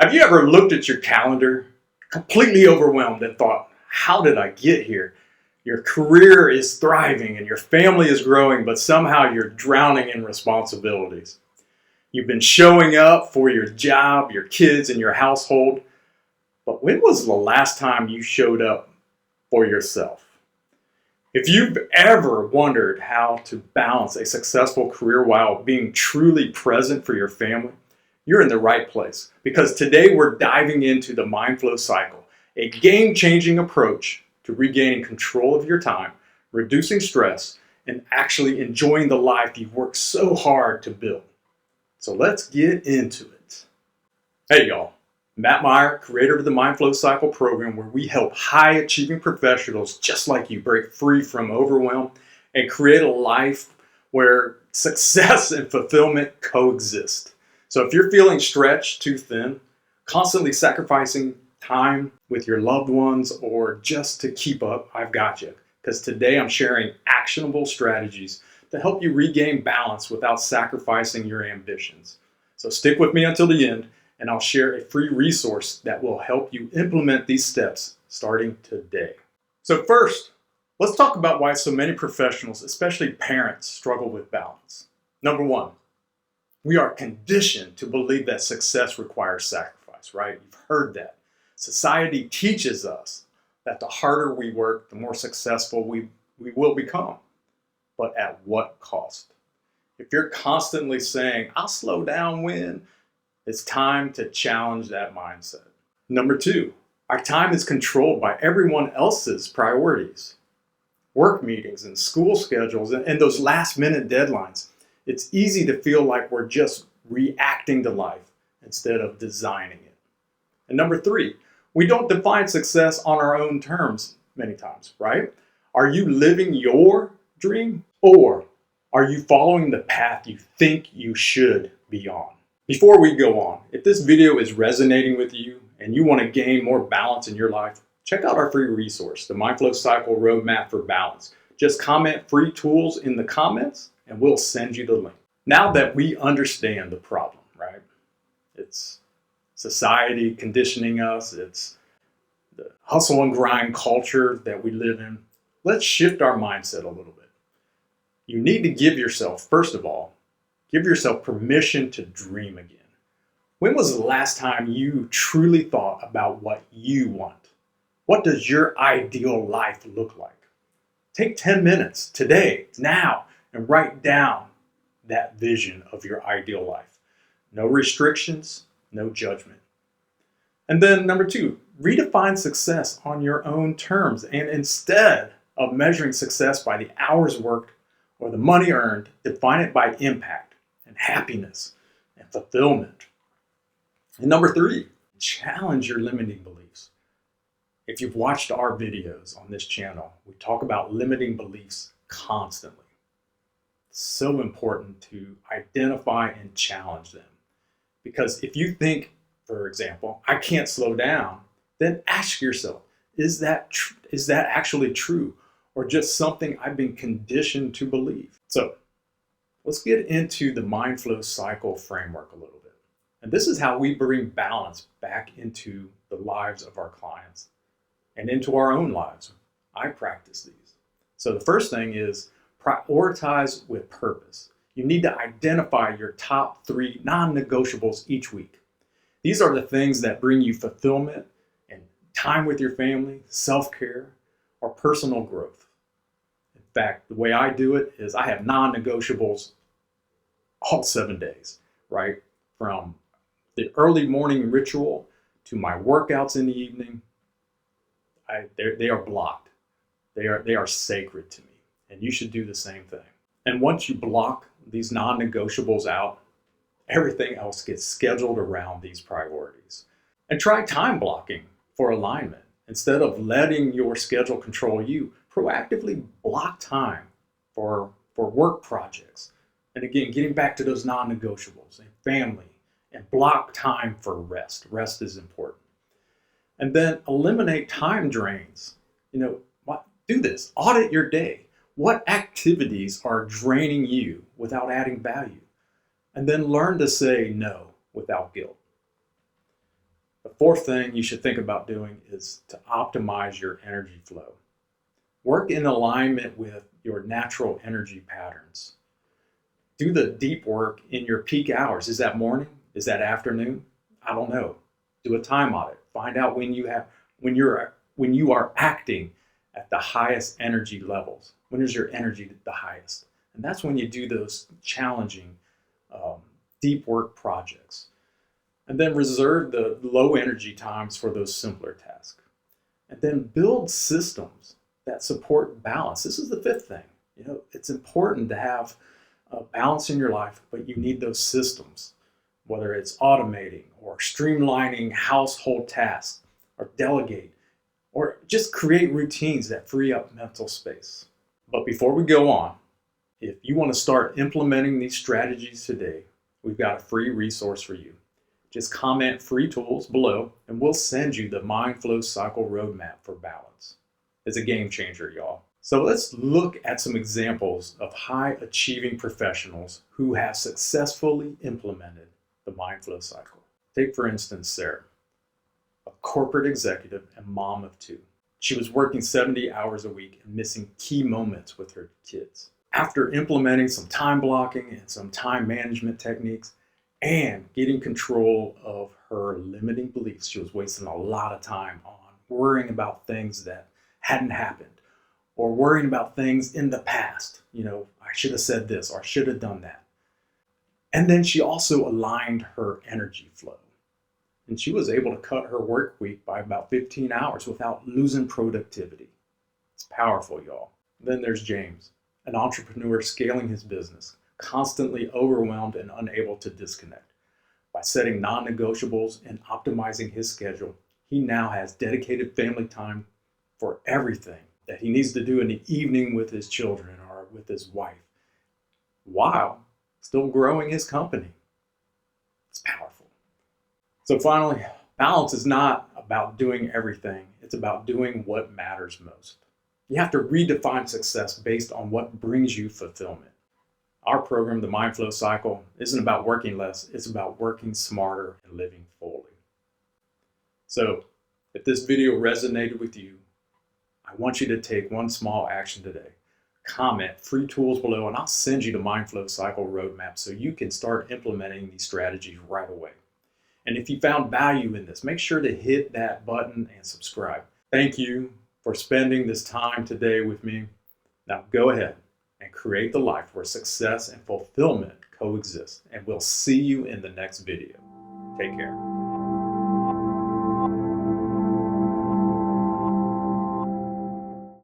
Have you ever looked at your calendar, completely overwhelmed, and thought, how did I get here? Your career is thriving and your family is growing, but somehow you're drowning in responsibilities. You've been showing up for your job, your kids, and your household, but when was the last time you showed up for yourself? If you've ever wondered how to balance a successful career while being truly present for your family, you're in the right place, because today we're diving into the Mind Flow Cycle, a game-changing approach to regaining control of your time, reducing stress, and actually enjoying the life you've worked so hard to build. So let's get into it. Hey y'all, Matt Meyer, creator of the Mind Flow Cycle program, where we help high-achieving professionals just like you break free from overwhelm and create a life where success and fulfillment coexist. So if you're feeling stretched too thin, constantly sacrificing time with your loved ones or just to keep up, I've got you. Because today I'm sharing actionable strategies to help you regain balance without sacrificing your ambitions. So stick with me until the end, and I'll share a free resource that will help you implement these steps starting today. So first, let's talk about why so many professionals, especially parents, struggle with balance. Number one, we are conditioned to believe that success requires sacrifice, right? You've heard that. Society teaches us that the harder we work, the more successful we will become. But at what cost? If you're constantly saying, I'll slow down when, it's time to challenge that mindset. Number two, our time is controlled by everyone else's priorities. Work meetings and school schedules and those last minute deadlines. It's easy to feel like we're just reacting to life instead of designing it. And number three, we don't define success on our own terms many times, right? Are you living your dream, or are you following the path you think you should be on? Before we go on, if this video is resonating with you and you want to gain more balance in your life, check out our free resource, the Mind Flow Cycle Roadmap for Balance. Just comment free tools in the comments and we'll send you the link. Now that we understand the problem, right? It's society conditioning us, it's the hustle and grind culture that we live in. Let's shift our mindset a little bit. You need to give yourself, first of all, give yourself permission to dream again. When was the last time you truly thought about what you want? What does your ideal life look like? Take 10 minutes today, now, and write down that vision of your ideal life. No restrictions, no judgment. And then number two, redefine success on your own terms. And instead of measuring success by the hours worked or the money earned, define it by impact and happiness and fulfillment. And number three, challenge your limiting beliefs. If you've watched our videos on this channel, we talk about limiting beliefs constantly. It's so important to identify and challenge them. Because if you think, for example, I can't slow down, then ask yourself, is that actually true? Or just something I've been conditioned to believe? So let's get into the Mind Flow Cycle framework a little bit. And this is how we bring balance back into the lives of our clients and into our own lives. I practice these. So the first thing is prioritize with purpose. You need to identify your top 3 non-negotiables each week. These are the things that bring you fulfillment and time with your family, self-care, or personal growth. In fact, the way I do it is I have non-negotiables all 7 days, right? From the early morning ritual to my workouts in the evening, they are blocked. They are sacred to me, and you should do the same thing. And once you block these non-negotiables out, everything else gets scheduled around these priorities. And try time blocking for alignment. Instead of letting your schedule control you, proactively block time for work projects. And again, getting back to those non-negotiables and family, and block time for rest. Rest is important. And then eliminate time drains. Do this. Audit your day. What activities are draining you without adding value? And then learn to say no without guilt. The fourth thing you should think about doing is to optimize your energy flow. Work in alignment with your natural energy patterns. Do the deep work in your peak hours. Is that morning? Is that afternoon? I don't know. Do a time audit. Find out when you are acting at the highest energy levels. When is your energy the highest? And that's when you do those challenging deep work projects. And then reserve the low energy times for those simpler tasks. And then build systems that support balance. This is the fifth thing. It's important to have balance in your life, but you need those systems, whether it's automating or streamlining household tasks or delegate or just create routines that free up mental space. But before we go on, if you want to start implementing these strategies today, we've got a free resource for you. Just comment free tools below and we'll send you the Mind Flow Cycle Roadmap for Balance. It's a game changer, y'all. So let's look at some examples of high achieving professionals who have successfully implemented the Mind Flow Cycle. Take, for instance, Sarah, a corporate executive and mom of two. She was working 70 hours a week and missing key moments with her kids. After implementing some time blocking and some time management techniques and getting control of her limiting beliefs, she was wasting a lot of time on worrying about things that hadn't happened or worrying about things in the past. I should have said this or I should have done that. And then she also aligned her energy flow. And she was able to cut her work week by about 15 hours without losing productivity. It's powerful, y'all. Then there's James, an entrepreneur scaling his business, constantly overwhelmed and unable to disconnect. By setting non-negotiables and optimizing his schedule, he now has dedicated family time for everything that he needs to do in the evening with his children or with his wife, while still growing his company. It's powerful. So finally, balance is not about doing everything. It's about doing what matters most. You have to redefine success based on what brings you fulfillment. Our program, the Mind Flow Cycle, isn't about working less. It's about working smarter and living fully. So if this video resonated with you, I want you to take one small action today. Comment free tools below and I'll send you the Mind Flow Cycle Roadmap so you can start implementing these strategies right away. And if you found value in this, make sure to hit that button and subscribe. Thank you for spending this time today with me. Now go ahead and create the life where success and fulfillment coexist. And we'll see you in the next video. Take care.